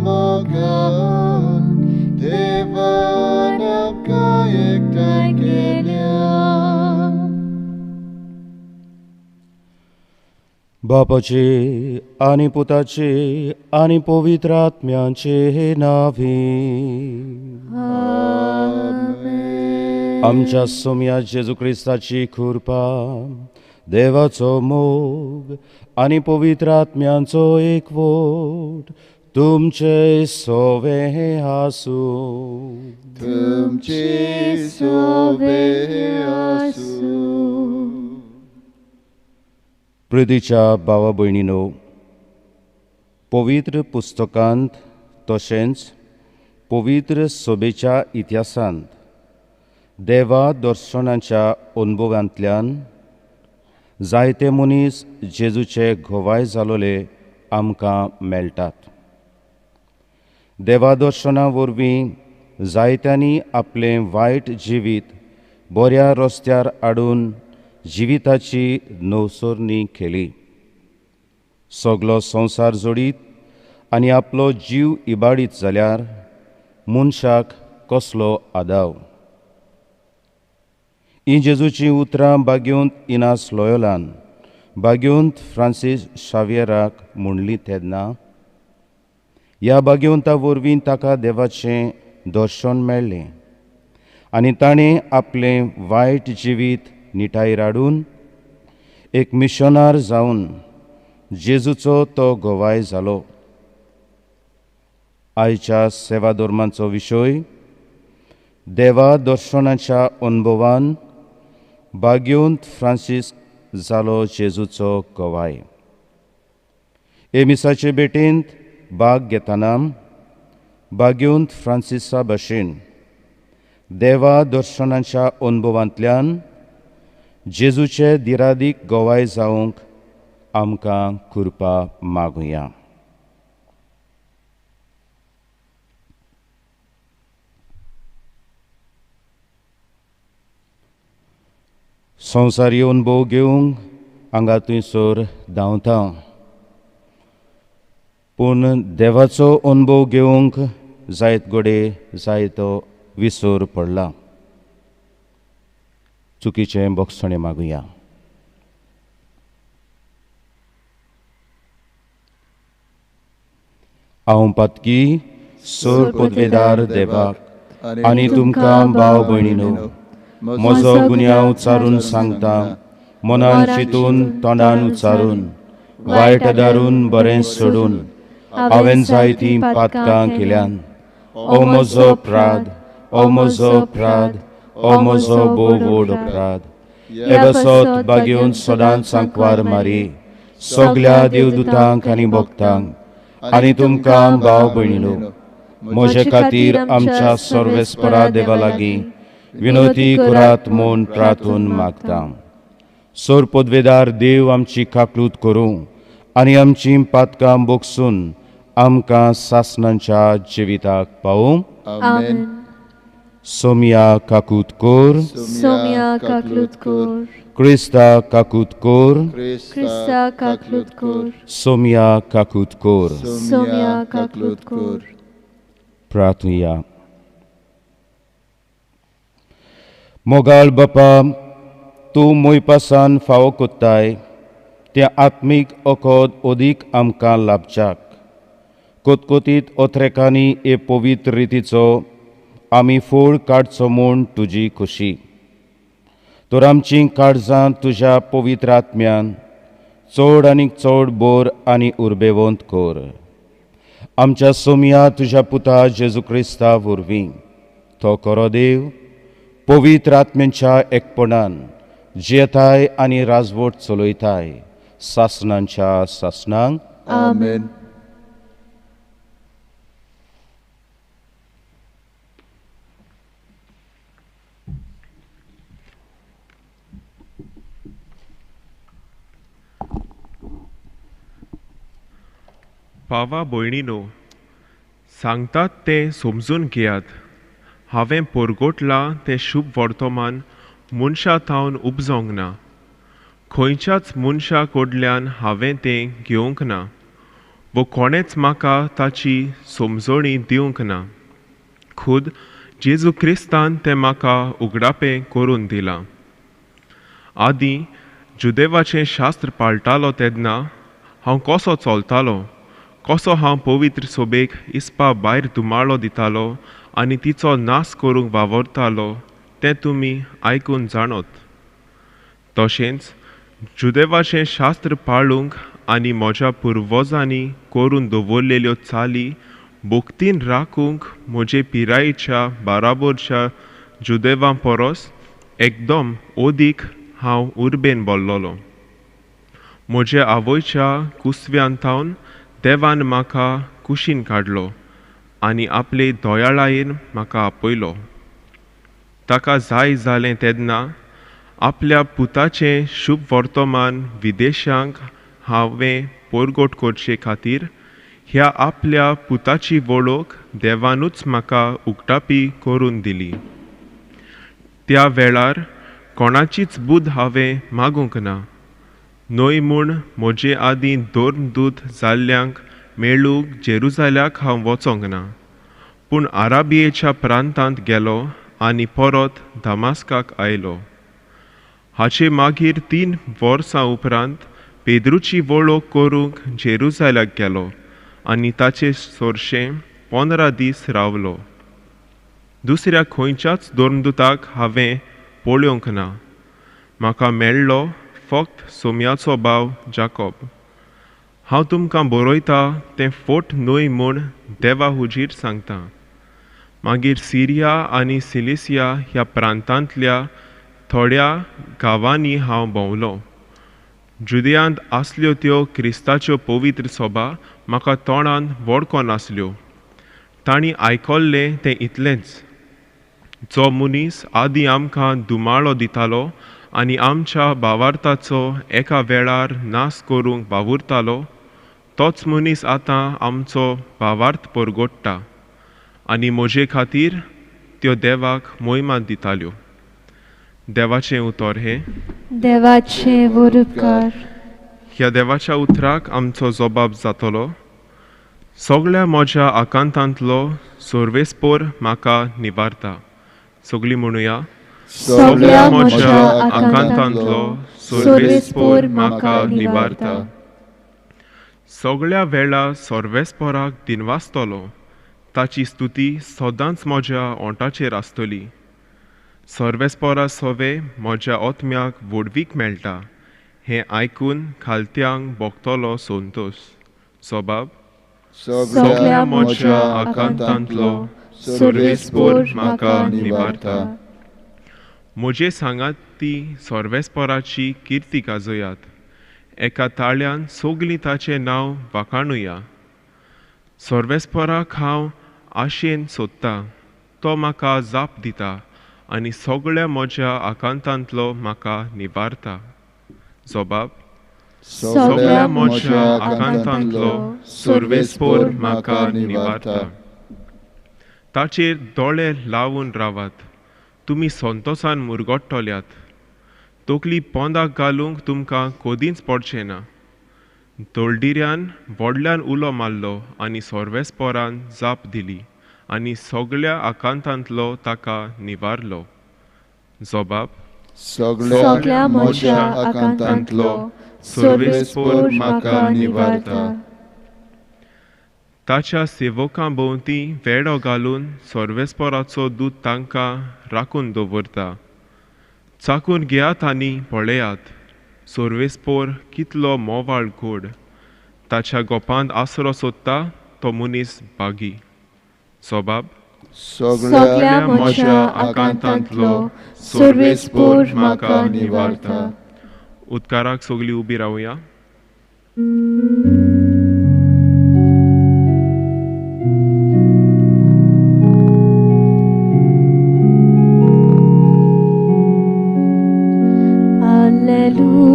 मोगान देवान आमकां एकठांय केल्या. बापाचे आनी पुताचे आनी पवित्र आत्म्याचे नावी. आमच्या सोम्या जेजू क्रिस्ताची कृपा, देवाचो मोग आनी पवित्र आत्म्यांचो एकवट तुमचे सोवे आसूं. तुमचे सोवे आसूं. प्रितीच्या भावा भयणीनो, पवित्र पुस्तकांत तशेंच पवित्र सोबेच्या इतिहासांत देवा दर्शनाच्या अनुभवांतल्यान जायते मनीस जेजूचे घोवाय जालोले आमकां मेळटात. देवा दर्शना वरवीं जायत्यांनी आपलें वायट जिवीत बऱ्या रस्त्यार हाडून जिविताची नवसरणी केली. सगलो संवसार जोडीत आनी आपलो जीव इबाडीत जाल्यार मनशाक कसलो आदाव. ही जेजूची उतरां बाग्योंत इनास लोयोलान बाग्योंत फ्रांसीस शावियराक म्हणली तेन्ना ह्या बाग्योंता वरवीं ताका देवाचें दर्शन मेळ्ळें आनी ताणें आपलें वायट जिवीत निटायर हाडून एक मिशनार जावन जेजूचो तो घोवाय जालो. आयच्या सेवा धर्मांचो विशय देवा दर्शनाच्या अनुभवान बाग्योंत फ्रांसीस जालो जेजूचो घोवाय. हे मिसाचे भेटेंत भाग घेतना बाग्योंत फ्रांसिसा भाशेन देवा दर्शनाच्या अनुभवांतल्यान जेजूचे दिरादीक घोवाय जावंक आमकां कृपा मागुया. संवसारी अनुभव घेवंक हांगा थंयसर धांवता, पूण देवाचो अनुभव घेवंक जायत घोडे जायतो विसर पडला. चुकीचें बोगसणें मागुया. हांव पातकी सोर पदवेदार देवाक आनी तुमकां भाव भयणीनो, म्हजो गुन्यांव उच्चारून सांगता, मनान चिंतून तोंडान उच्चारून वायट दारून बरें सोडून हांवें जायतीं पातकां केल्यान. ओ म्हजो अपराध, ओ म्हजो अपराध, ओ म्हजो भोव व्हड अपराध. हे बसत बागेवन सदांच सांकवार मारी सगल्या देवदूतांक आनी भक्तांक आनी तुमकां भाव भयणीनो, म्हजे खातीर आमच्या सर्वेस्परा देवा लागीं विनोती करात म्हूण प्रार्थून मागता. सोर पदवेदार देव आमची काकलूत करूं आनी आमचीं पातकां बोगसून आमकां सासणांच्या जिविताक पावूं. आमेन. सोमिया काकूत कोर, सोमिया काकलूत कोर, क्रिस्ता काकूत कोर, क्रिस्ता काकलूत कोर, सोमिया काकूत कोर. सोमिया काकलूत कोर. प्रार्थुया. मोगाळ बापा, तूं मोयपासान फावो कोत्ताय त्या आत्मीक अकोद ओदीक आमकां लाभच्याक कोतकोतीत ओत्रेकांनी हे पवित्र रितीचो आमी फोळ काडचो म्हूण तुजी खोशी. तर आमचीं काळजां तुज्या पवित्र आत्म्यान चड आनीक चड बोर आनी उर्बेवंत कोर. आमच्या सोमिया तुज्या पुता जेजू क्रिस्ता वरवीं तो खरो देव पवित्र आत्म्यांच्या एकपणान जियेताय आनी राजवट चलयताय सासणांच्या सासणांक. आमेन. भावा भयणीनो, सांगतात ते समजून घेयात. हांवें पोरगोटलां तें शुभ वर्तमान मनशा थावन उपजोंक ना. खंयच्याच मनशा कडल्यान हांवें तें घेवंक ना. वो कोणेच म्हाका ताची समजणी दिवंक ना. खुद जेजू क्रिस्तान तें म्हाका उगडापें करून दिलां. आदीं जुदेवाचें शास्त्र पाळटालो तेन्ना हांव कसो चलतालो, कसो हांव पवित्र सोबेक इसपा भायर धुमाळो दितालो आनी तिचो नास करूंक वावरतालो तें तुमी आयकून जाणोत. तशेंच जुदेवाचें शास्त्र पाळूंक आनी म्हज्या पुर्वजांनी करून दवरलेल्यो चाली भोगतीन राखूंक म्हजे पिरायेच्या बाराबरच्या जुदेवां परस एकदम ओदीक हांव उर्बेन बोल्लोलो. म्हज्या आवयच्या कुसव्यांतावन देवान म्हाका कुशीन काडलो आनी आपले दोयाळायेन म्हाका आपयलो. ताका जाय जालें तेन्ना आपल्या पुताचें शुभ वर्तमान विदेशांक हांवें परगट करचे खातीर ह्या आपल्या पुताची वळख देवानूच म्हाका उक्तापी करून दिली. त्या वेळार कोणाचीच बूद हांवें मागूंक ना, न्हय म्हूण म्हजे आदीं धर्मदूत जाल्ल्यांक मेळूंक जेरुजाल्याक हांव वचोंक ना, पूण आराबियेच्या प्रांतांत गेलो आनी परत दमास्काक आयलो. हाचे मागीर 3 वर्सां उपरांत पेद्रूची वळख करूंक जेरुजाल्याक गेलो आनी ताचे चडशें 15 दीस रावलो. दुसऱ्या खंयच्याच धर्मदुताक हांवें पळोवंक ना. म्हाका मेळ्ळो फक्त सोम्याचो भाव जाकोब. हांव तुमकां बरयतां तें फोट न्हय म्हूण देवा हुजीर सांगतां. मागीर सिरिया आनी सिलिसिया ह्या प्रांतांतल्या थोड्या गांवांनी हांव भोंवलो. जुदेयांत आसल्यो त्यो क्रिस्ताच्यो पवित्र सभा म्हाका तोंडान वळखो नासल्यो. तांणी आयकल्लें तें इतलेंच, जो मनीस आदीं आमकां दुमाळो दितालो आनी आमच्या भावार्थाचो एका वेळार नास करूंक वावुरतालो, तोच मनीस आतां आमचो भावार्थ परगट्टा आनी म्हजे खातीर त्यो देवाक महिमा दिताल्यो. देवाचें उतर हें. देवाचे वरपकार. ह्या देवाच्या उतराक आमचो जबाब जातलो. सगळ्या म्हज्या आकांतांतलो सर्वेस्पर म्हाका निवारता. सगळीं म्हणुया. सगळ्या म्हज्या म्हज्या आकांतांतलो सर्वेस्पर म्हाका निवारता. सगळ्या वेळा सर्वेस्पराक दिनवासतलो. ताची स्तुती सदांच म्हज्या ओंठाचेर आसतली. सर्वेस्परा सवे म्हज्या ओतम्याक वडवीक मेळटा हें आयकून खालत्यांक भोगतलो संतोश. सबाब. सगळ्या म्हज्या आकांतांतलो सर्वेस्पर म्हाका निवारता. म्हजे सांगाती सर्वेस्पराची किर्ती गाजयात. एका ताळ्यान सगलीं ताचें नांव वाखाणुया. सर्वेस्पराक हांव आशेन सोदतां. तो म्हाका जाप दिता आनी सगळ्या म्हज्या आकांतांतलो म्हाका निवारता. जबाब. सगळ्या म्हज्या आकांतांतलो सर्वेस्पर म्हाका निवारता. ताचेर दोळे लावून रावात. तुमी संतोशान मुरगोडटल्यात. तकली पोंदाक घालूंक तुमकां कोदींच पडचें ना. दळदिऱ्यान व्हडल्यान उलो मारलो आनी सर्वेस्परान जाप दिली आनी सगळ्या आकांतांतलो ताका निवारलो. जबाब. सगळ्या म्हज्या आकांतांतलो सर्वेस्पर म्हाका निवारता. ताच्या सेवकां भोंवती वेडो घालून सर्वेस्पराचो दूत तांकां राखून दवरता. चाकून घेयात आनी पळयात. सर्वेस्पर कितलो मोवाळ कूड. ताच्या गोपांत आसरो सोदता तो मनीस बागी. सबाब. सगळ्या म्हज्या आकांतांतलो सर्वेस्पर म्हाका निवारता. उदकाराक सगळीं उबी रावया.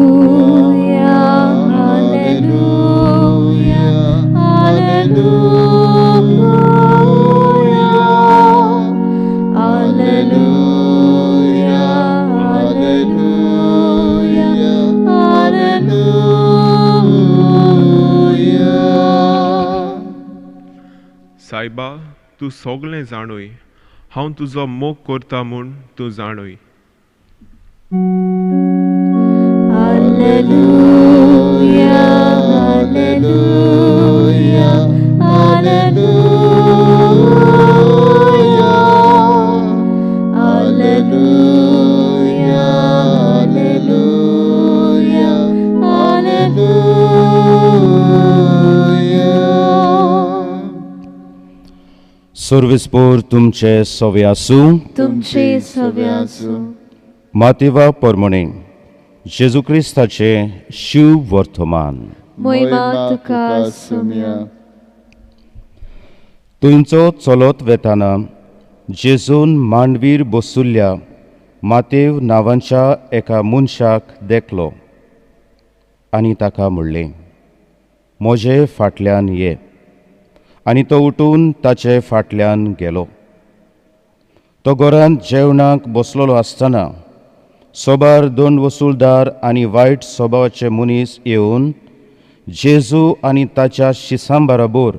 Alleluia, alleluia, alleluia, alleluia, alleluia, alleluia. सायबा तूं सगळें जाणूय, हांव तुजो मोग करता म्हूण तूं जाणूय. Alleluia, Alleluia, Alleluia, Alleluia, Alleluia, Alleluia. सर्वेस्पोर तुमचे सवे आसूं. तुमचे सवे आसूं. मातेवा परमणे जेजू क्रिस्ताचे शिव वर्तमान. मोहिमा तुका सुम्या. तुमचो चलत वेताना जेजून मांडवीर बसुल्ल्या मातेव नांवांच्या एका मनशाक देखलो आनी ताका म्हणलें, म्हजे फाटल्यान ये. आनी तो उठून ताचे फाटल्यान गेलो. तो घरांत जेवणाक बसलोलो आसतना सोबार 2 वसूलदार आनी वायट स्वभावाचे मनीस येवन जेजू आनी ताच्या शिसां बरोबर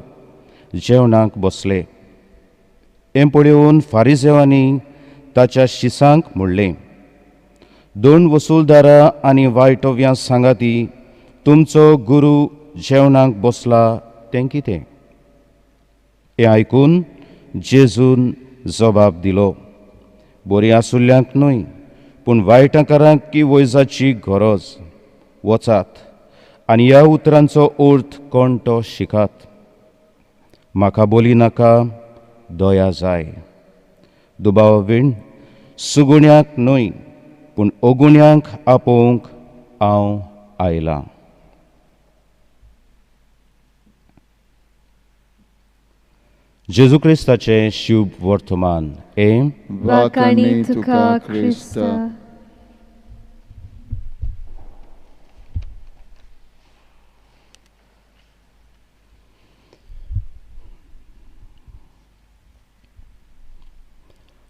जेवणाक बसले. हें पळोवन फारिसेवांनी ताच्या शिसांक म्हणलें, 2 वसूलदारां आनी वायटव्यां सांगाती तुमचो गुरू जेवणाक बसला तें कितें? हें आयकून जेजून जबाब दिलो, बरी आसुल्ल्यांक न्हय पूण वायटाकारांक की वैजाची गरज. वचात आनी ह्या उतरांचो अर्थ कोण तो शिकात. म्हाका बोली नाका, दया जाय. दुबावावीण सुगुण्याक न्हय पूण अगुण्यांक आपोवंक हांव आयलां. जेजू क्रिस्ताचे शुभ वर्तमान. वाकाणी तुका क्रिस्ता.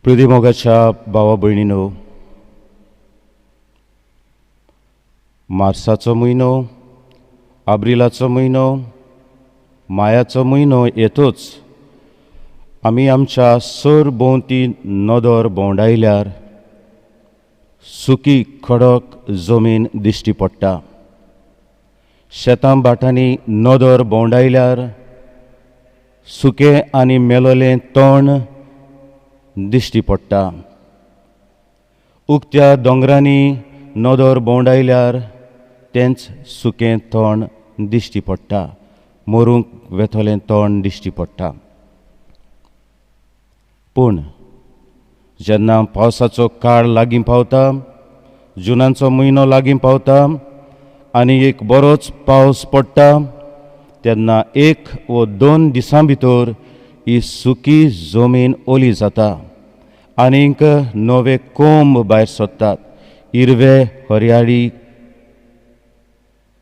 पृथ्वीमोगाच्या भावा भयणीनो, मार्साचो म्हयनो, आब्रिलाचो म्हयनो, मायाचो म्हयनो येतोच आमी आमच्या सर भोंवती नदर भोंवडायल्यार सुकी खडक जमीन दिश्टी पडटा. शेतां बाटांनी नदर भोंवडायल्यार सुकें आनी मेलोलें तण दिश्टी पडटा. उक्त्या दोंगरांनी नदर भोंवडायल्यार तेंच सुकें तण दिश्टी पडटा, मरूंक वेतोलें तण दिश्टी पडटा. पूण जेन्ना पावसाचो काळ लागीं पावता, जुनाचो म्हयनो लागीं पावता आनी एक बरोच पावस पडटा, तेन्ना 1 वा 2 दिसां भितर ही सुकी जमीन ओली जाता आनीक नवे कोंब भायर सरतात. हिरवे हरयाळी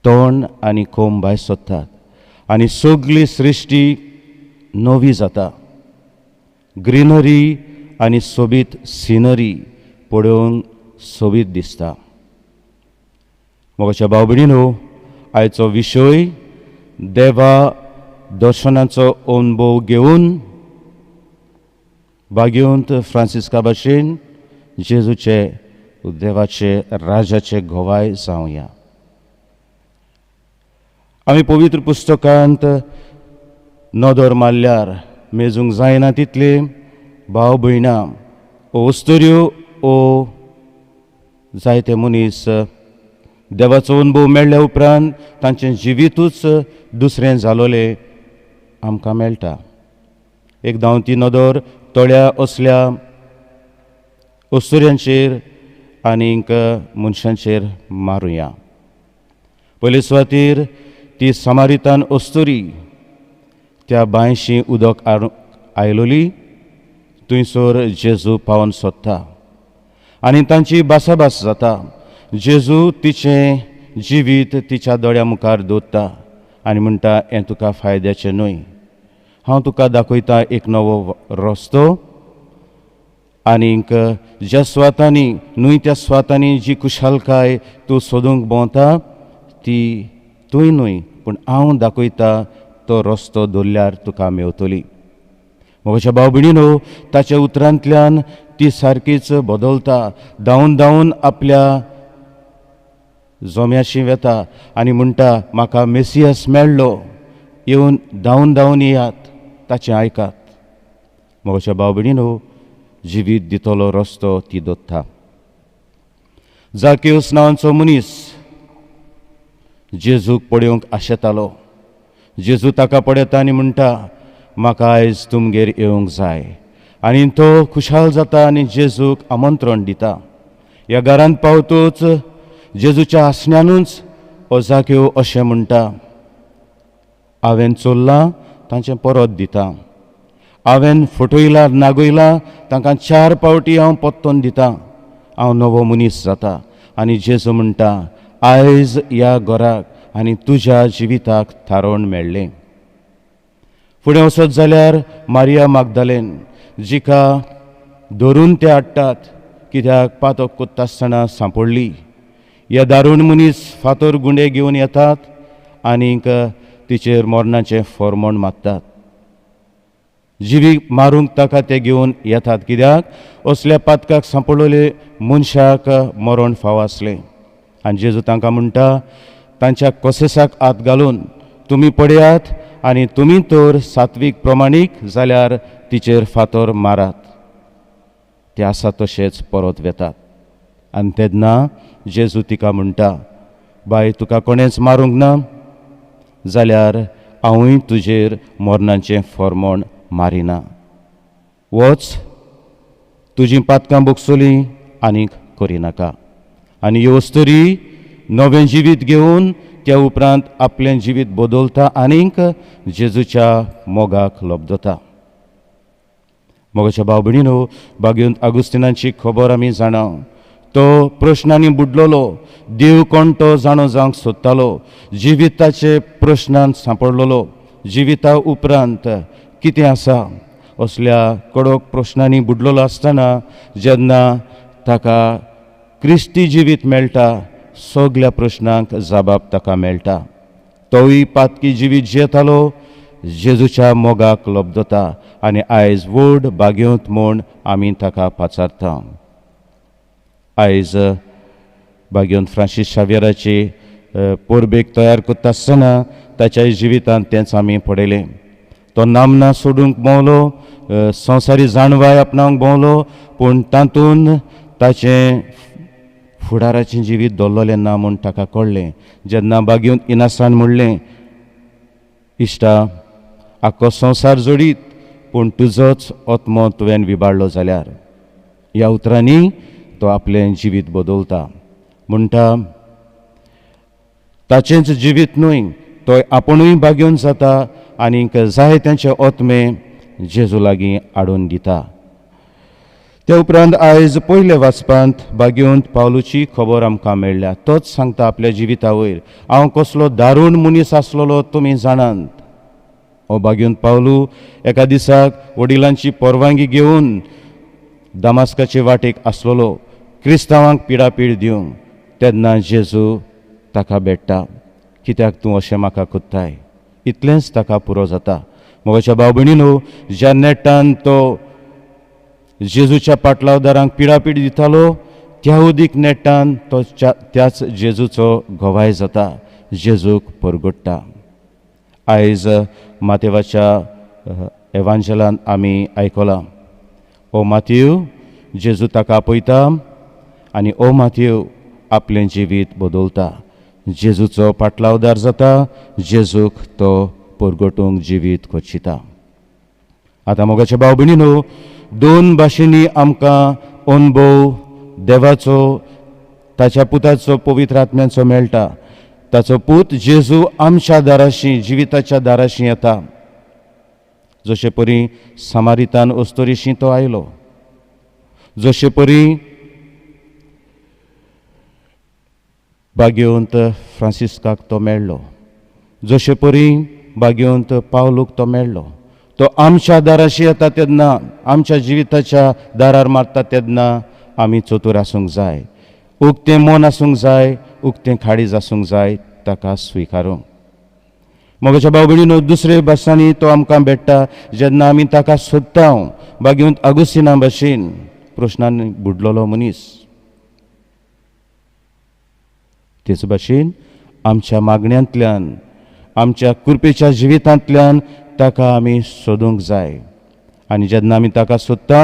तण आनी कोंब भायर सरतात आनी सगळी सृश्टी नवी जाता. ग्रीनरी आनी सोबीत सिनरी पळोवंक सोबीत दिसता. मोगाच्या भाव भयणीनो, आयचो विशय देवा दर्शनाचो अनुभव घेवन भाग्यवंत फ्रांसिस्का भाशेन जेजूचे देवाचे राजाचे घोवाय जावया. आमी पवित्र पुस्तकांत नदर मारल्यार मेजूंक जायना तितले भाव भयणां वस्तुऱ्यो ओ जायते मनीस देवाचो अनुभव मेळ्ळ्या उपरांत तांचें जिवीतूच दुसरें जालोलें आमकां मेळटा. एक धांवती नदर तळ्या असल्या वस्तुऱ्यांचेर आनीक मनशांचेर मारुया. पयले सुवातेर ती समारितान अस्तुरी त्या बांयशी उदक आयलोली. थंयसर जेजू पावन सोदता आनी तांची भासाभास जाता. जेजू तिचें जिवीत तिच्या दोळ्या मुखार दवरता आनी म्हणटा, हें तुका फायद्याचें न्हय. हांव तुका दाखयता एक नवो रस्तो आनीक ज्या सुवातांनी न्हय त्या सुवातांनी जी खुशालकाय तूं सोदूंक भोंवता ती तुय न्हय पूण हांव दाखयता तो रस्तो धरल्यार तुका मेवतली. म्हज्या भाव भयणीनो, ताच्या उतरांतल्यान ती सारकीच बदलता. धांवन धांवन आपल्या जोम्याशी वेता आनी म्हणटा, म्हाका मेसियस मेळ्ळो, येवन धांवन धांवन येयात, ताचें आयकात. म्हज्या भाव भयणीनो, जिवीत दितलो रस्तो ती दोत्ता. जाकेउस नांवाचो मनीस जेजूक पळोवंक आशेतालो. जेजू ताका पळयता आनी म्हणटा, म्हाका आयज तुमगेर येवंक जाय. आनी तो खुशाल जाता आनी जेजूक आमंत्रण दिता. ह्या घरांत पावतूच जेजूच्या आसण्यानूच हो जाकेव अशें म्हणटा, हांवें चोरलां तांचें परत दिता. हांवें फटयलां नागयलां तांकां 4 फावटी हांव परतून दिता. हांव नवो मनीस जाता. आनी जेजू म्हणटा, आयज ह्या घराक आनी तुज्या जिविताक थारोवण मेळ्ळें. फुडें वचत जाल्यार मारिया मागदलेन, जिका धरून ते हाडटात, कित्याक पातो कोत्ता आसतना सांपडली. ह्या दारूण मनीस फातर गुंडे घेवन येतात आनीक तिचेर मरणाचें फर्मोण मारतात. जिवीक मारूंक ताका ते घेवन येतात, कित्याक असल्या पातकाक सांपडलेले मनशाक मरण फाव आसलें. आनी जेजू तांकां म्हणटा, तांच्या कोसेसाक हात घालून तुमी पळयात आनी तुमी तर सात्वीक प्रमाणीक जाल्यार तिचेर फातर मारात. ते आसा तशेंच परत वेतात. आनी तेन्ना जेजू तिका म्हणटा, बाय, तुका कोणेंच मारूंक ना जाल्यार हांवूय तुजेर मरणाचें फर्मोण मारिना. वच, तुजीं पातकां बोगसोलीं आनीक करिनाका. आनी येवच तरी नवें जिवीत घेवन त्या उपरांत आपलें जिवीत बदलता आनीक जेजूच्या मोगाक लबदता. मोगाच्या भाव भयणीनो, भाग्यवंत आगुस्तिनाची खबर आमी जाणा. तो प्रश्नांनी बुडलोलो, देव कोण तो जाणो जावंक सोदतालो, जिविताचे प्रश्नांत सांपडलोलो. जिविता उपरांत कितें आसा असल्या कडक प्रश्नांनी बुडलोलो आसतना जेन्ना ताका क्रिस्ती जिवीत मेळटा, सगल्या प्रश्नांक जबाब ताका मेळटा. तोय पातकी जिवीत जियेतालो, जेजूच्या मोगाक लबदता आनी आयज व्हड भाग्यवंत म्हूण आमी ताका पाचारता. आयज भाग्यवंत फ्रांसीस शावेराची पोरबेक तयार करता आसतना ताच्या जिवितांत तेंच आमी पळयलें. तो नामना सोडूंक भोंवलो, संवसारी जाणवाय आपणावंक भोंवलो, पूण तातूंत ताचें फुडाराचें जिवीत दवरलेलें ना म्हूण ताका कळ्ळें. जेन्ना भाग्यवंत इनासान म्हणलें, इश्टा, आख्खो संवसार जोडीत पूण तुजोच आत्मो तुवें विबाडलो जाल्यार, ह्या उतरांनी तो आपलें जिवीत बदलता. म्हणटा, ताचेंच जिवीत न्हय, तो आपुणूय भाग्यवंत जाता आनीक जाय तेंचे आत्मे जेजू लागीं हाडून दिता. त्या उपरांत आयज पयले वाचपांत भाग्यवंत पावलूची खबर आमकां मेळ्ळ्या. तोच सांगता आपल्या जिविता वयर, हांव कसलो दारूण मनीस आसलोलो तुमी जाणात. हो भाग्यवंत पावलू एका दिसाक वडिलांची परवानगी घेवन दामास्काचे वाटेक आसलोलो, क्रिस्तांवांक पिडापीड दिवंक. तेन्ना जेजू ताका भेट्टा, कित्याक तूं अशें म्हाका कोत्ताय. इतलेंच ताका पुरो जाता. म्हज्या भाव भयणीनो, ज्या नेटान तो जेजूच्या पाटलावदारांक पिडापीड दितालो, त्या उदीक नेटान तो त्याच जेजूचो घोवाय जाता, जेजूक परगट्टा. आयज मातेवाच्या एवांजलांत आमी आयकलां, ओ मातयेव, जेजू ताका आपयता आनी ओ मातयेव आपलें जिवीत बदलता. जेजूचो पाटलावदार जाता, जेजूक तो परगटूंक जिवीत कोचिता. आतां मोगाच्या भाव भयणीनो, 2 भाशेनी आमकां अनुभव देवाचो, ताच्या पुताचो, पवित्र आत्म्याचो मेळटा. ताचो पूत जेजू आमच्या दाराशी, जिविताच्या दाराशी येता. जशे परी सामारितान ओस्तोरीशी तो आयलो, जशे परी भाग्यवंत फ्रांसिस्काक तो मेळ्ळो, जशे परी भाग्यवंत पावलूक तो मेळ्ळो. तो आमच्या दाराशी येता तेन्ना, आमच्या जिविताच्या दारार मारता तेन्ना आमी चतूर आसूंक जाय. उक्तें मन आसूंक जाय, उक्तें खाडीज आसूंक जाय ताका स्विकारूंक. मोगाच्या भाव भयणीनो, दुसरे भासांनी तो आमकां भेटता जेन्ना आमी ताका सोदता. बागेंत अगुस्तिना भाशेन प्रश्नान बुडलोलो मनीस, तेच भाशेन आमच्या मागण्यांतल्यान, आमच्या कृपेच्या जिवितांतल्यान ताका आमी सोदूंक जाय. आनी जेन्ना आमी ताका सोदता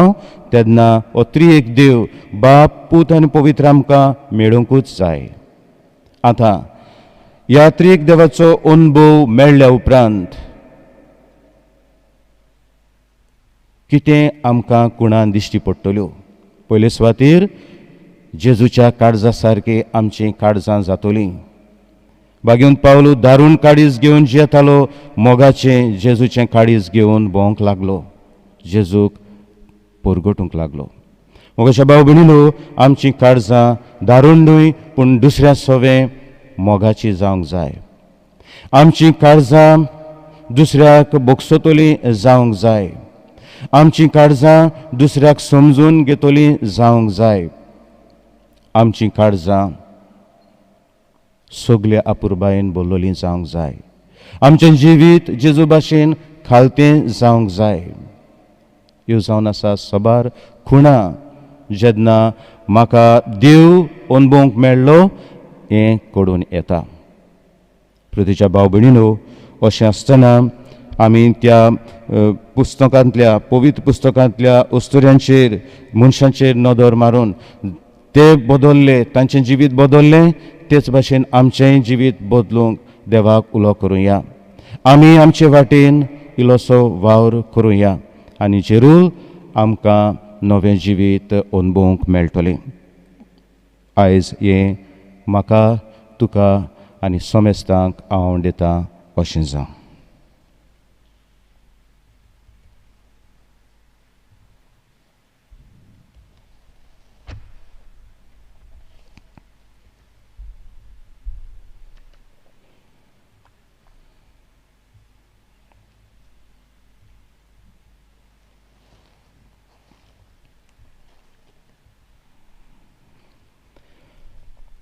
तेन्ना हो त्रिएक देव बाप, पूत आनी पवित्र आमकां मेळोवंकूच जाय. आतां ह्या त्रिएक देवाचो अनुभव मेळ्ळ्या उपरांत कितें आमकां कुणान दिश्टी पडटल्यो? पयले सुवातेर जेजूच्या काळजा सारकी आमची काळजां जातलीं. बागेंत पावलो दारूण काळीज घेवन येतालो, मोगाचें जेजूचें काळीज घेवन भोंवंक लागलो, जेजूक परगटूंक लागलो. मोगाच्या भाव भयणीनो, आमची काळजां दारूण न्हय पूण दुसऱ्या सवें मोगाची जावंक जाय. आमची काळजां दुसऱ्याक बोगसतलीं जावंक जाय. आमची काळजां दुसऱ्याक समजून घेतलीं जावंक जाय. आमची काळजां सगल्या आपुरबायेन भरलेलीं जावंक जाय. आमचें जिवीत जेजू भाशेन खालतें जावंक जाय. ह्यो जावन आसा सबार खुणा जेन्ना म्हाका देव अणभवंक मेळ्ळो हें कळून येता. पृथ्वीच्या भाव भयणीनो, अशें आसतना आमी त्या पुस्तकांतल्या, पवित्र पुस्तकांतल्या अस्तुऱ्यांचेर, मनशांचेर नदर मारून ते बदलले, तांचें जिवीत बदललें, तेच भाशेन आमचेंय जिवीत बदलूंक देवाक उलो करुया. आमी आमचे वाटेन इल्लोसो वावर करुया आनी जरूर आमकां नवें जिवीत अणभवूंक मेळटलें. आयज हें म्हाका, तुका आनी समेस्तांक हांव दितां अशें जावं.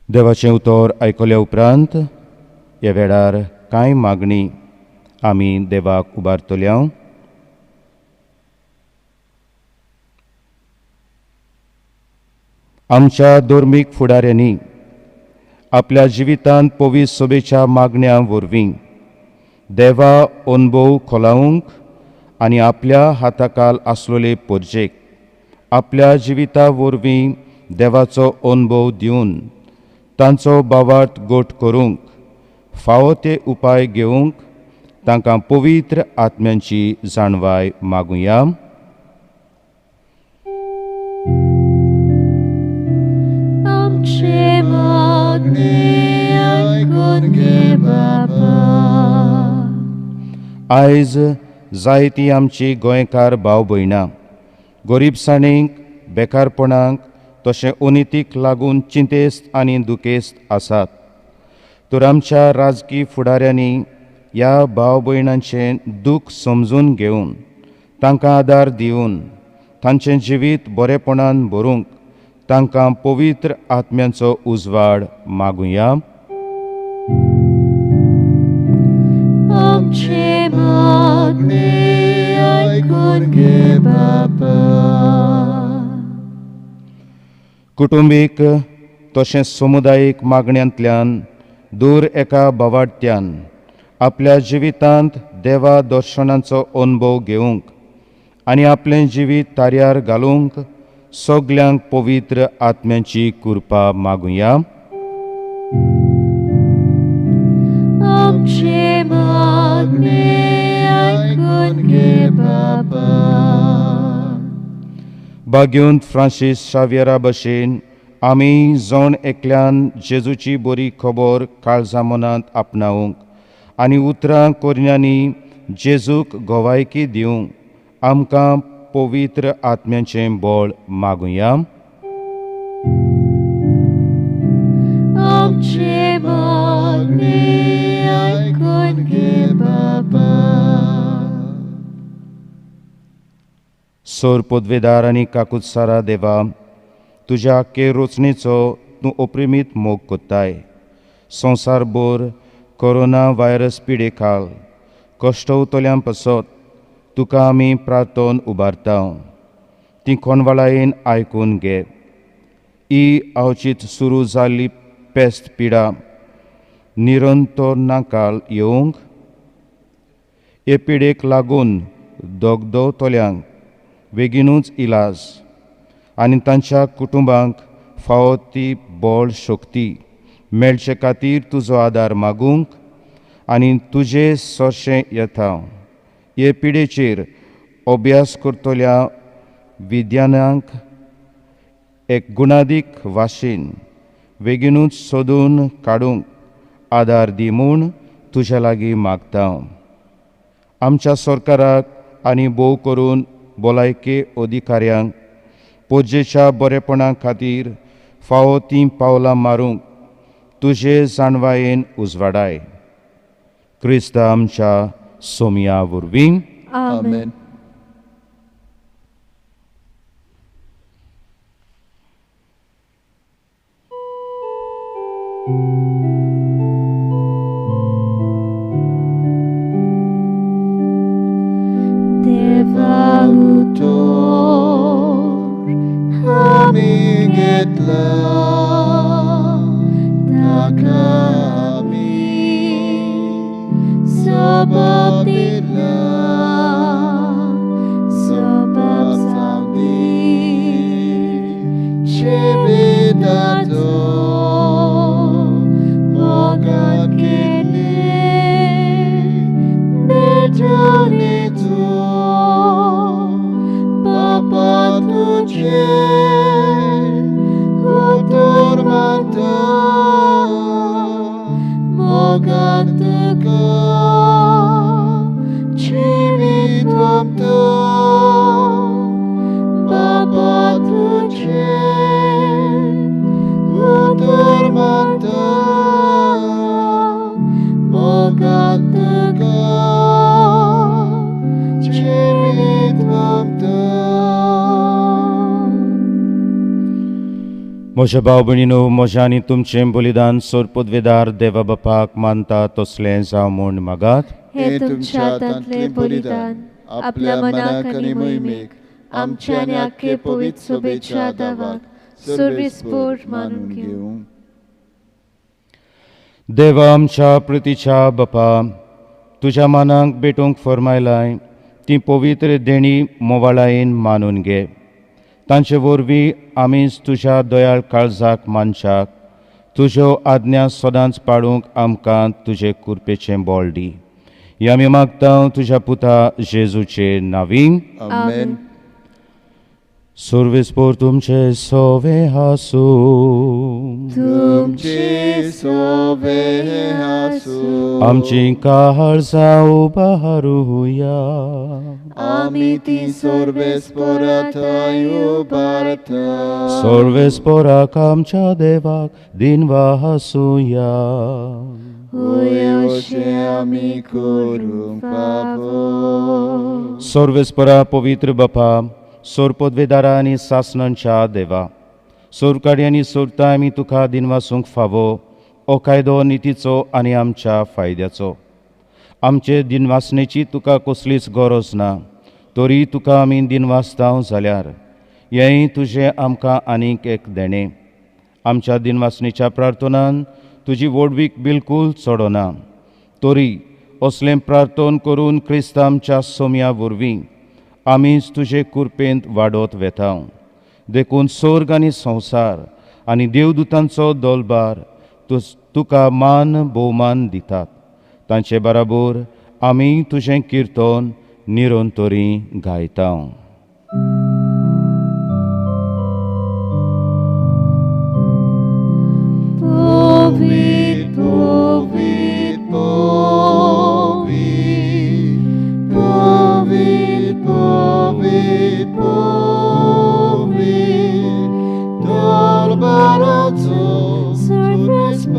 देवाचें उतर आयकल्या उपरांत ह्या वेळार कांय मागणी आमी देवाक उबारतल्या. आमच्या धर्मीक फुडाऱ्यांनी आपल्या जिवितांत पवित्र सभेच्या मागण्यां वरवीं देवा अणभव खोलावंक आनी आपल्या हाताखाल आसलेले परजेक आपल्या जिविता वरवीं देवाचो अणभव दिवन तांचो भावार्थ गोट करूंक फावो ते उपाय घेवंक तांकां पवित्र आत्म्यांची जाणवाय मागुया. आमचे मागणे आयकून घे बाबा. आयज जायतीं आमची गोंयकार भाव भयणां गरीबसाणीक, बेकारपणाक तशें अनितीक लागून चिंतेस्त आनी दुखेस्त आसात. तर आमच्या राजकीय फुडाऱ्यांनी ह्या भाव भयणांचें दूख समजून घेवन तांकां आदार दिवन तांचें जिवीत बरेपणान भरूंक तांकां पवित्र आत्म्यांचो उजवाड मागुया. आमचे मागणे आयकून घे बाबा. कुटुंबीक तशेंच समुदायीक मागण्यांतल्यान दूर एका भावार्थ्यान आपल्या जिवितांत देवा दर्शनांचो अणभव घेवंक आनी आपलें जिवीत तार्यार घालूंक सगल्यांक पवित्र आत्म्यांची कृपा मागुया. आमचे मागणे आयकून घे बाबा. बाग्युंत फ्रांसीस शावियरा भशेन आमी जण एकल्यान जेजूची बरी खबर काळजा मनांत आपणावंक आनी उतरां कोरण्यांनी जेजूक गोवायकी दिवंक आमकां पवित्र आत्म्याचें बळ मागुया. आमचे मागणे आयकून घे बाबा. सोर पदवेदार आनी काकुत्सारा देवा, तुज्या रचनेचो तूं अप्रिमीत मोग कोत्ताय. संवसारभर कोरोना व्हायरस पिडे खाल कश्टवतल्यां पासत तुका आमी प्रार्थोन उबारता. ती कोनवाळायेन आयकून घे. ही अवचीत सुरू जाल्ली पेस्त पिडा निरंतर नाकाल येवंक, हे पिडेक लागून दोगदवतल्यांक बेगीनूच इलाज आनी तांच्या कुटुंबांक फावो ती बळ शक्ती मेळचे खातीर तुजो आदार मागूंक आनी तुजे सोर्शें येता. हे पिडेचेर अभ्यास करतल्या विद्यानांक एक गुणादीक वाशीन बेगीनूच सोदून काडूंक आदार दी म्हूण तुज्या लागीं मागता. आमच्या सरकाराक आनी भोव करून भलायके अधिकाऱ्यांक पोजेच्या बरेपणा खातीर फावो तीं पावलां मारूंक तुजे जाणवायेन उजवाडाय. क्रिस्ता आमच्या सोमया वरवीं. आमेन. Deva Utor hamingitla na kami sebab bila sebab samdi cibitato moga kini berjani tu Bapa tuje utur mata moga tuka cibit wamta Bapa tuje utur mata moga tuka cibit wamta. म्हज्या भाव भयणीनो, म्हजें आनी तुमचें बलिदान सोरपदवेदार देवा बापाक मानता तसलें जावं म्हूण मागात. हे तुमच्या हातांतलें बलिदान आपल्या मनाक आनी मोहिमेक आमच्या आनी आख्खे पवित्र सभेच्या दावाक सर्वेस्पोर मानून घेवं. देवा आमच्या प्रितीच्या बापा, तुज्या मानाक भेटूंक फरमायलाय ती पवित्र देणी मोवाळायेन मानून घे. तांचे वरवीं आमीच तुज्या दयाळ काळजाक मानशाक तुज्यो आज्ञा सदांच पाळूंक आमकां तुजे कृपेचें बळ दी. हें आमी मागता तुज्या पुता जेजूचे नांवीं. आमेन. सर्वेस्पोर तुमचे सोवे हासूं, तुमची सोबे हासूं, आमची काळजां उबारूया. आमी ती सर्वेस्पोरांताय उबारता. सर्वेस्पोराक आमच्या देवाक दिनवा हासूया. अशें आमी करूंक पावो. सर्वेस्परा पवित्र बापा, सोरपदवेदारा आनी सासणांच्या देवा, सोरकाडी आनी सोरता आमी तुका दिनवासूंक फावो हो कायदो नितीचो आनी आमच्या फायद्याचो. आमचे दिनवासणेची तुका कसलीच गरज ना, तरी तुका आमी दिनवासताव जाल्यार हेंय तुजें आमकां आनीक एक देणें. आमच्या दिनवासणेच्या प्रार्थनान तुजी वडवीक बिलकूल चडना, तरी असलें प्रार्थन करून क्रिस्ता आमच्या सोम्या वरवीं आमीच तुजे कृपेंत वाडत वेता. देखून स्वर्ग आनी संवसार आनी देवदूतांचो दलबार तुका मान भोवमान दितात. तांचे बराबर आमी तुजें किर्तन निरंतरी गायता. Povit, povit, povit, povit, povit, povit, dolbaraco, survespoitu,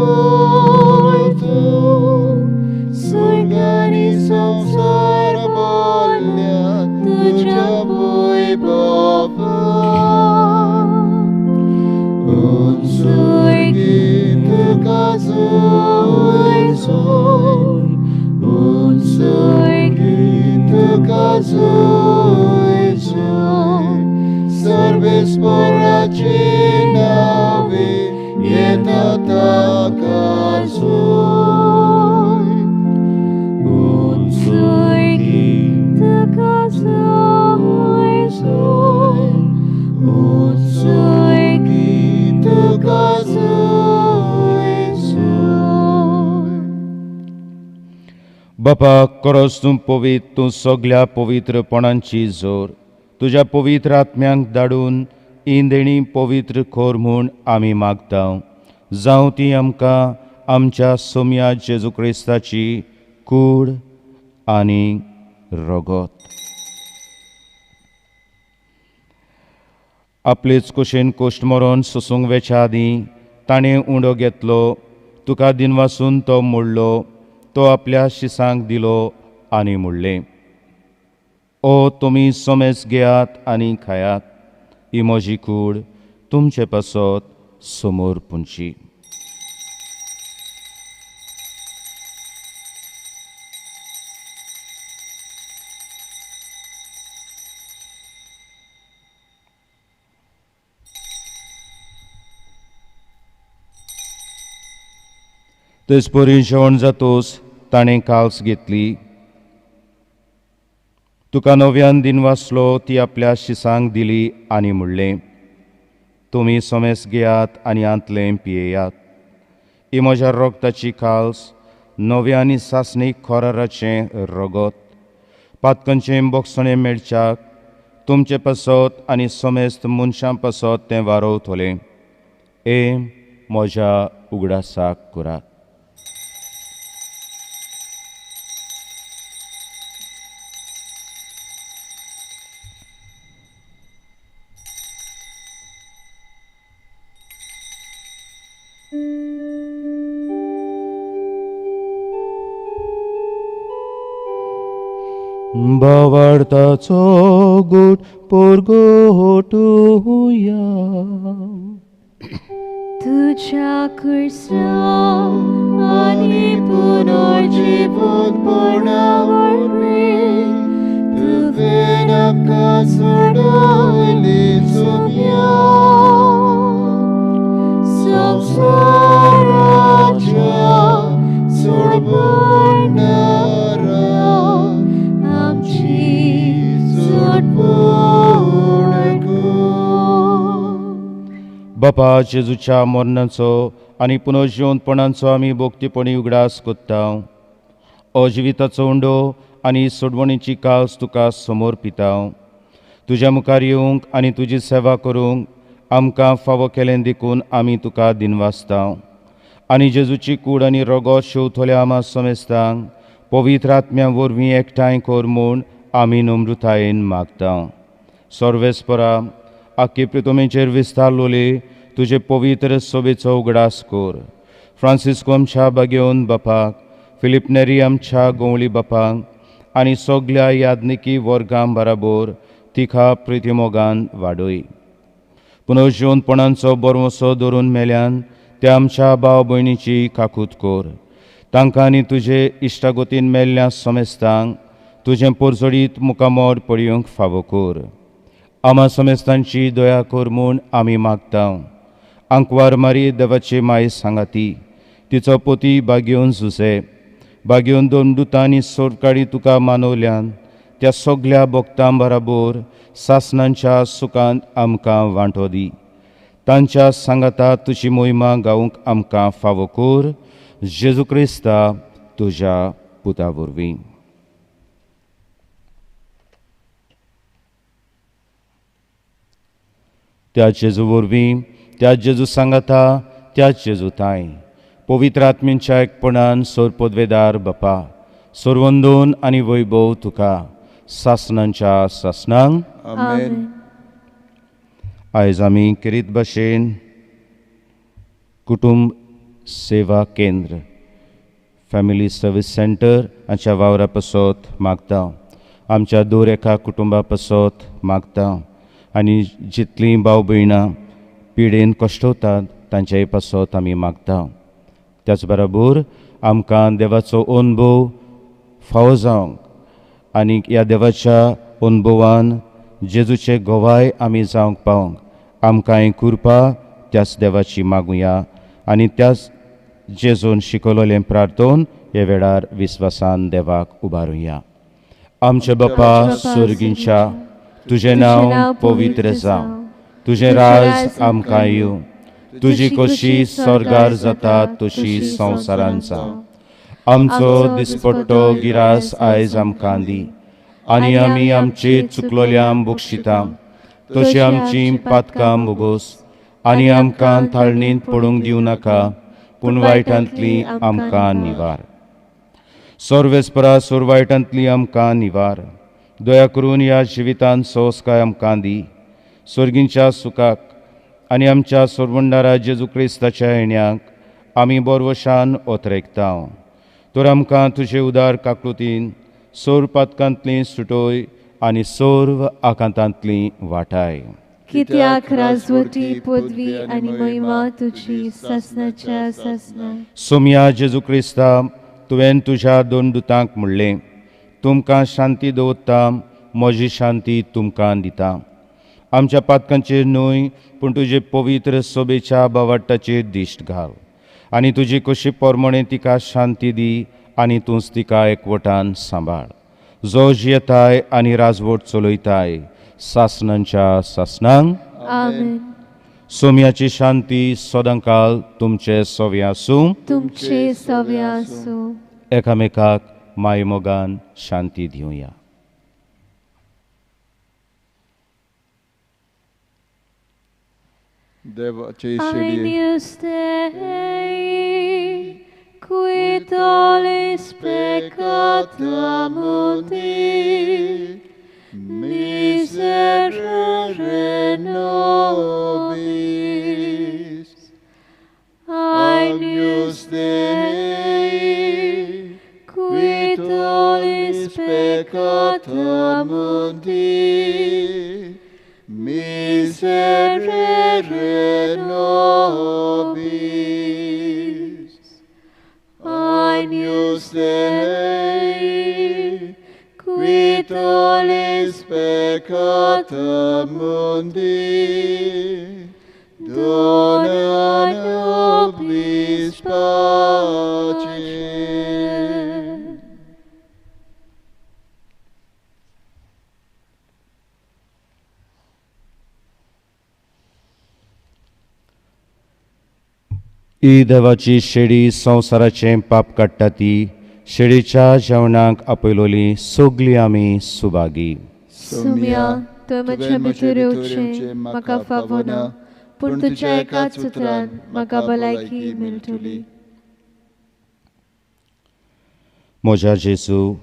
surgani samsar bolya, tuja boi baba. Unsurgin kekasih, unsurgin तुका जोय जोय सर्वेस्पराची नावे येता ताका जोय उंचुकी तुका जोय जोय उंचुकी तुका जोय जोय बापा खरोच तूं पवित्र, तूं सगळ्या पवित्रपणांची जोर तुज्या पवित्र आत्म्यांक धाडून ही देणी पवित्र खोर म्हूण आमी मागता. जावं ती आमकां आमच्या सोम्या जेजू क्रिस्ताची कूड आनी रगत. आपलेच कुशेन कोश्ट मरोन सोसूंक वेच्या आदीं ताणें उंडो घेतलो, तुका दिनवासून तो मोडलो, तो आपल्या शिसांक दिलो आनी म्हणलें, ओ तुमी सोमेस घेयात आनी खायात, ही म्हजी कूड तुमचे पासत समोर पुंची. तेच परी जेवण जातोच ताणें काल्स घेतली, तुका नव्यान दिनवासलो ती आपल्या शिसांक दिली आनी म्हणलें, तुमी सोमेस घेयात आनी आंतलें पियेयात, ही म्हज्या रोगताची काल्स नव्यानी सासणीक खोराराचें रगत. पातकांचें बोगसणें मेळच्याक तुमचे पासत आनी सोमेस्त मनशां पासत तें वारोवतलें. हे म्हज्या उगडासाक करात. भावार्थाचो गोड परगटुया. तुझ्या कुर्सा आनी पुनर्जीवनपणावरवी तुवें आमकां सोडयली सोम्या संवसाराच्या सोडपणारा आमची सोडपण कर. बापा जेजूच्या मरणाचो आनी पुनर्जीवनपणाचो आमी भोगतीपणी उगडास कोत्ता. अजिविताचो उंडो आनी सोडवणीची काल्स तुका समोर पिता. तुज्या मुखार येवंक आनी तुजी सेवा करूंक आमकां फावो केलें देखून आमी तुका दिनवासता. आनी जेजूची कूड आनी रगत शेवतल्या आमा सोमेस्तांक पवित्र आत्म्या वरवीं एकठांय कर म्हूण आमी नम्रतायेन मागता. सर्वेस्परा आख्खे पृथ्वीचेर विस्तारलोले तुजे पवित्र सोबेचो उगडास कर. फ्रांसिस्को आमच्या बागेवन बापाक, फिलिप नेरी आमच्या गवळी बापाक आनी सगळ्या याज्ञिकी वर्गां बराबर तिका प्रितीमोगान वाडय. पुनर्जीवनपणांचो बरवसो धरून मेल्यान त्या आमच्या भाव भयणीची काकूत कर. तांकां आनी तुजे इश्टागोतीन मेल्ल्या सोमेस्तांक तुजें परजोडीत मुखामोड पडयोंक फावो कर. आमा सोमेस्तांची दया कर म्हूण आमी मागता. आंकवार मारी देवाची माय सांगाती, तिचो पोती बागेवन जुसे, बागेवन दोन दुतांनी सोडकाडी तुका मानवल्यान त्या सगळ्या भक्तां बराबर सासणांच्या सुखांत आमकां वांटो दी. तांच्या सांगाता तुजी मोहिमा गावूंक आमकां फावो कर. जेजू क्रिस्ता तुज्या पुता वरवीं. त्या जेजू वरवीं, त्या जेजू सांगाता, त्या जेजू ताय पवित्र आत्म्यांच्या एकपणान सोर पदवेदार बापा, सोरवंदोन आनी वैभव तुका सासणांच्या सासणांक. आमेन. आयज आमी किरीत भाशेन कुटुंब सेवा केंद्र फॅमिली सर्वीस सेंटर हांच्या वावरा पासत मागता. आमच्या दर एका कुटुंबा पासत मागता आनी जितलीं भाव भयणां पिडेन कश्टवतात तांच्याय पासत आमी मागता. त्याच बरोबर आमकां देवाचो अनुभव फावो जावंक आनी ह्या देवाच्या अनुभवान जेजूचे गोवाय आमी जावंक पावंक आमकांय कृपा त्याच देवाची मागुया आनी त्याच जेजून शिकयलोलें प्रार्थोवन हे वेळार विस्वासान देवाक उबारुया. आमचे बापा स्वर्गींच्या, तुजें नांव पवित्र जावं, तुजें राज आमकां येवं, तुजी कशी स्वर्गार जाता तशी संवसारांत जावं. आमचो दिसपट्टो गिरास आयज आमकां दी आनी आमी आमची चुकलोल्यांक बक्षिता तशी आमची पातकां बोगोस आनी आमकां थाळणींत पडूंक दिवं नाका पूण वायटांतली आमकां निवार. सर्वेस्परा सुरवायटांतली आमकां निवार. दया करून ह्या जिवितांत संस्कार आमकां दी स्वर्गींच्या सुखाक आनी आमच्या सोरवंडारा जेजू क्रिस्ताच्या येण्याक आमी बोरवशान ओतरेकता. तर आमकां तुजे उदार काकुळतीन सोर पातकांतली सुटोय आनी सोर्व आकांतांतली वाटाय. कित्याक राजवटी पदवी आनी महिमा तुजी ससनाच्या ससना. सोम्या जेजू क्रिस्ता, तुवें तुज्या दोन दुतांक म्हणलें, तुमकां शांती दवरता, म्हजी शांती तुमकां दिता. आमच्या पातकांचेर न्हय पूण तुजे पवित्र सोबेच्या बावाटाचेर दिश्ट घाल आनी तुजी कशी पोरमणे तिका शांती दी आनी तूंच तिका एकवटान सांबाळ. जो जियेताय आनी राजवट चलयताय सासनांच्या सासनांक. आमेन. सोम्याची शांती सदांकाल तुमचे सोवे आसूं. तुमचे सवे आसूं. एकामेकाक मायमोगान शांती दिवया. देवाचे Agnus Dei, qui tollis peccata mundi, miserere nobis. Agnus Dei, qui tollis peccata mundi, miserere nobis. Agnus Dei, qui tollis peccata mundi, dona nobis pacem. ही देवाची शेळी संवसाराचें पाप काडटा ती शेळीच्या जेवणाक आपयलोली सगळीं आमी सुभागी. सोम्या, तो म्हज्या भितर येवचें म्हाका फावो ना, पूण तुज्या एकाच उतरान म्हाका भलायकी मेळटली. म्हज्या जेजू,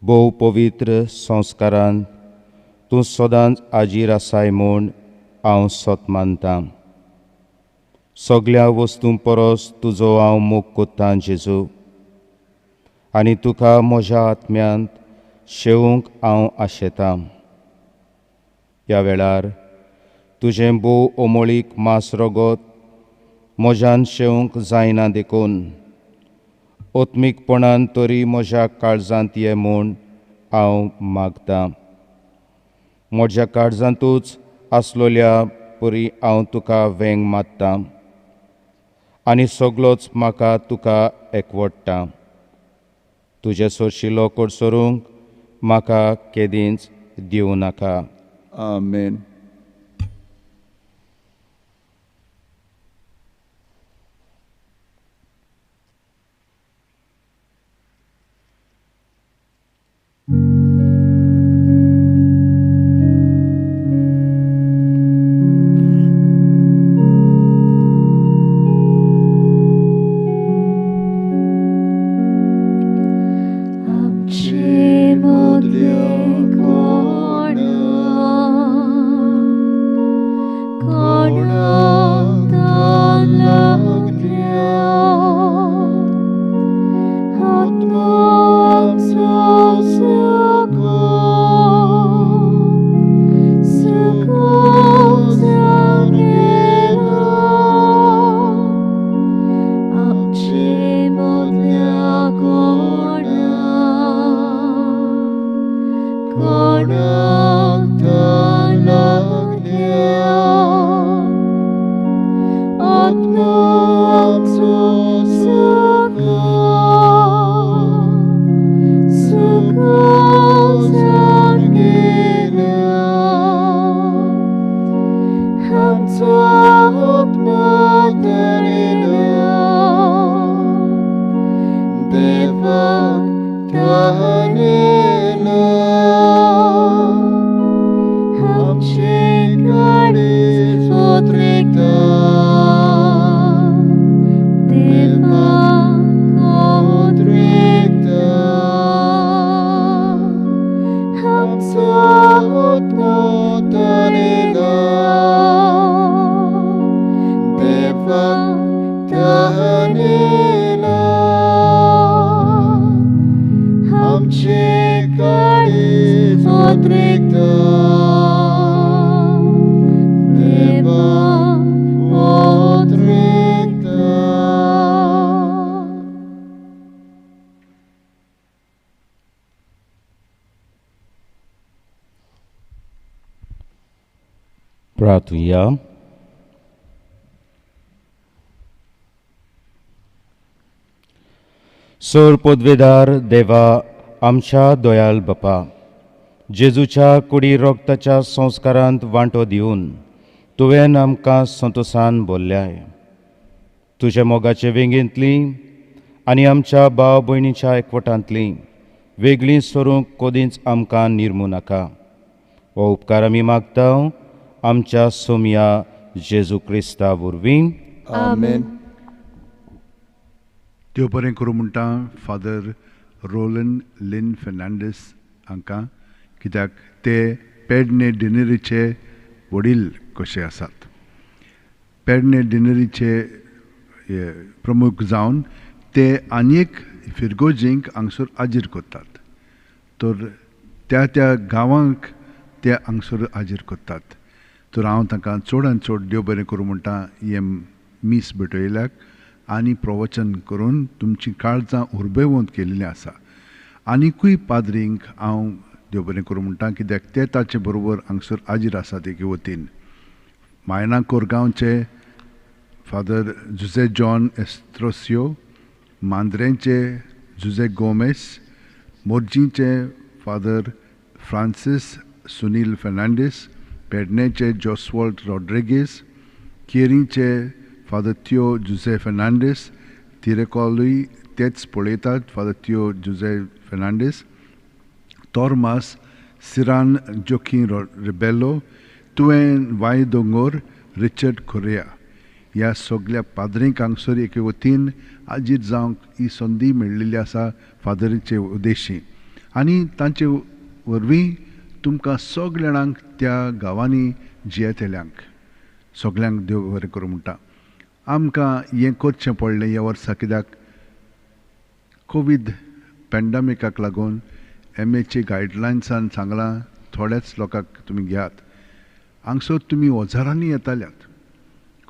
भोव पवित्र संस्कारान तूं सदांच आजीर आसाय म्हूण हांव सोत मानतां. सगळ्या वस्तूं परस तुजो हांव मोग कोत्तां जेजू आनी तुका म्हज्या आत्म्यांत शेवूंक हांव आशेतां. ह्या वेळार तुजें भोव ओमळीक मास रगत म्हज्यान शेवूंक जायना देखून ओत्मीकपणान तरी म्हज्या काळजांत ये म्हूण हांव मागतां. म्हज्या काळजांतूच आसलोल्या परी हांव तुका वेंग मात्तां आनी सगळोच म्हाका तुका एकवटटा. तुजे सोरशिल्लो कोडसरूंक म्हाका केदींच दिवं नाका. आमेन. आमचे मोदले कोण कोणाक लागल्या आत्मा आमचो सकाळ जावन गेला आमचो आत्मा ताणिला देवाक ताणिला आमचे काळीज उद्रिक्ता देवाक उद्रिक्ता आमचो आत्मा ताणिला देवाक ताणिला आमचे काळीज उद्रिक्ता देवाक उद्रिक्ता. प्रार्थूया. सोर पदवेदार देवा आमच्या दोयाल बापा, जेजूच्या कुडी रोगताच्या संस्कारांत वांटो दिवन तुवें आमकां संतोशान भरल्याय. तुज्या मोगाचे वेंगेंतली आनी आमच्या भाव भयणीच्या एकवटांतली वेगळी स्वरूप कोदींच आमकां निर्मू नाका. हो उपकार आमी मागता आमच्या सोम्या जेजू क्रिस्ता वरवीं. आमेन. देव बरें करूं म्हणटा फादर रोलन लिन फेर्नांडीस हांकां, कित्याक ते पेडणे डिनरीचे वडील कशे आसात. पेडणे डिनरीचे प्रमुख जावन ते आनीक फिरगोजींक हांगसर आजीर करतात. तर त्या गांवांक ते हांगसर आजीर करतात. तर हांव तांकां चडांत चड देव बरें करूं म्हणटा हे मीस भेटयल्याक आनी प्रवचन करून तुमची काळजां उर्बेवंत केल्लीं आसा. आनिकूय पाद्रींक हांव देव बरें करूं म्हणटा, कित्याक ते ताचे बरोबर हांगसर आजीर आसात एके वतीन. मायना कोरगांवचे फादर जुझे जॉन एस्ट्रोसियो, मांद्रेंचे जुझे गोमेस, मोर्जींचे फादर फ्रांसीस सुनील फेर्नांडीस, पेडणेचे जोस्वॉल्ड रॉड्रिगीस, केरींचे फादर थियो जुझे फेर्नांडीस, तिरेकॉलूय तेच पळयतात फादर थियो जुझे फेर्नांडीस, तोर्मास सिरान जोखी रिबेलो, तुवें वाय दोंगोर, रिचर्ड कोरिया ह्या सगळ्या पाद्रींक हांगसर एके वतीन आजीर जावंक ही संदी मेळिल्ली आसा फादरीचे उद्देशी. आनी तांचे वरवीं तुमकां सगळ्या जाणांक त्या गांवांनी जियेतेल्यांक सगळ्यांक देव बरें करूं म्हणटा. आमकां हें करचें पडलें ह्या वर्सा, कित्याक कोवीड पॅन्डेमिकाक लागून एमएची गायडलायन्सान सांगलां थोड्याच लोकांक तुमी घेयात. हांगसर तुमी हजारांनी येताल्यात,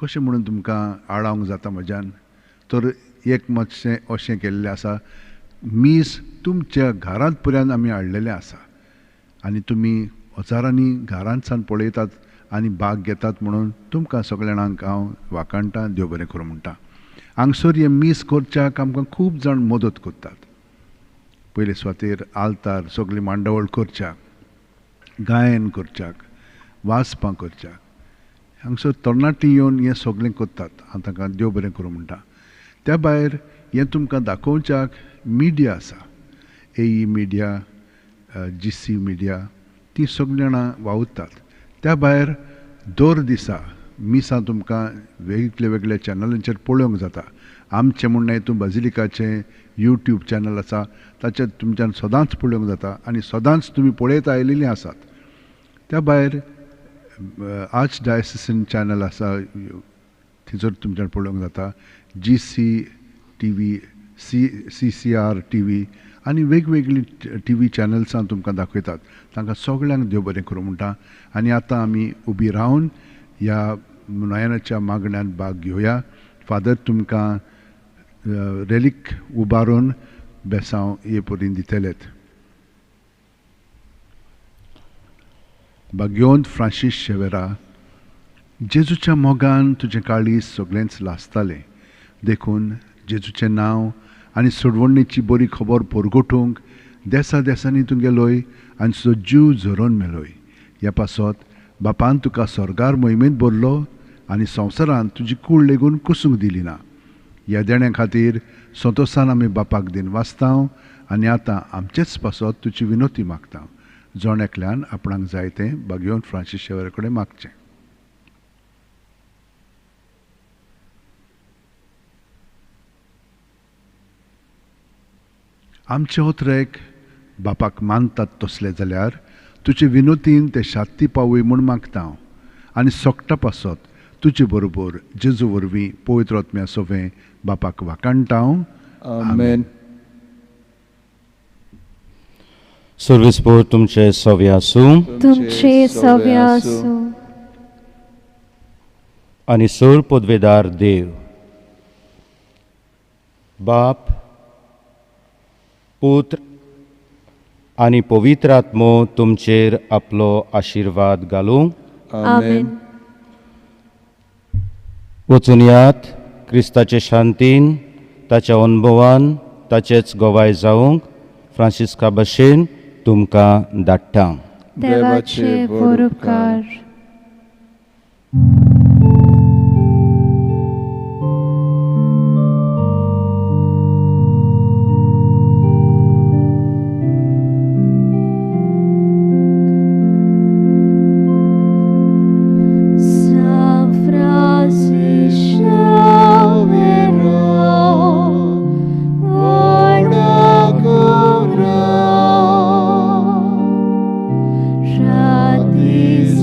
कशें म्हणून तुमकां आडावंक जाता म्हज्यान. तर एक मातशें अशें केल्लें आसा, मीस तुमच्या घरांत पर्यंत आमी हाडलेलें आसा आनी तुमी हजारांनी घरांत सावन पळयतात आनी भाग घेतात म्हणून तुमकां सगळ्या जाणांक हांव वाखाणटां, देव बरें करूं म्हणटा. हांगसर हें मीस करच्याक आमकां खूब जाण मदत करतात. पयले सुवातेर आल्तार सगळी मांडावळ करच्याक, गायन करच्याक, वाचपां करच्याक. हांगसर तरणाटी येवन हें सगळें करतात. हांव तांकां देव बरें करूं म्हणटा. त्या भायर हें तुमकां दाखोवच्याक मिडिया आसा, एई मिडिया, GC मिडिया, ती सगळीं जाणां वावुरतात. त्या भायर दर दिसा मिसां तुमकां वेगळे वेगळे चॅनलांचेर पळोवंक जाता. आमचें म्हणणें हितून बाजिलिकाचें यूट्यूब चॅनल आसा, ताचेर तुमच्यान सदांच पळोवंक जाता आनी सदांच तुमी पळयत आयिल्लीं आसात. त्या भायर आर्च डायसिसन चॅनल आसा, थंयसर तुमच्यान पळोवंक जाता. GC TV, CCR TV आनी वेगवेगळी TV चॅनल्सां तुमकां दाखयतात. तांकां सगळ्यांक देव बरें करूं म्हणटा. आनी आतां आमी उबी रावन ह्या नोयनाच्या मागण्यांत भाग घेवया. फादर तुमकां रेलीक उबारून बेसांव हे परीन दितलेत. बागयोंत फ्रांसीस शेवेरा, जेजूच्या मोगान तुजें काळीज सगळेंच लासतालें देखून जेजूचें नांव आनी सोडवणेची बरी खबर परगटूंक देसा देसांनी तूं गेलोय आनी तुजो जीव झरोवन मेलोय. ह्या पासत बापान तुका स्वर्गार मोहिमेंत भरलो आनी संवसारांत तुजी कूड लेगून कुसूंक दिली ना. ह्या देण्या खातीर संतोशान आमी बापाक दिन वाचतांव आनी आतां आमचेच पासत तुजी विनोती मागता. जोण एकल्यान आपणाक जाय तें बागयोन फ्रांसीस शेवेरा कडेन मागचें. आमचे ओत्रेक बापाक मानतात तसले जाल्यार तुजे विनोतीन ते शांती पावय म्हूण मागता आनी सोगटा पासत तुजे बरोबर जेजू वरवीं पवित्र आत्म्या सोवें बापाक वाकाणटाव. आमेन. सर्विस्पोर तुमचे सवे आसूं तुमचे सवे आसूं. आनी सोर पदवेदार देव, बाप, पुत्र आनी पवित्र आत्मो तुमचेर आपलो आशिर्वाद घालूं. आमेन. वचून यात क्रिस्ताचे शांतीन, ताच्या अनुभवान ताचेच गोवाय जावंक फ्रांसिस्का भशेन तुमकां धाडटा. देवाचे व्हड उपकार. Radis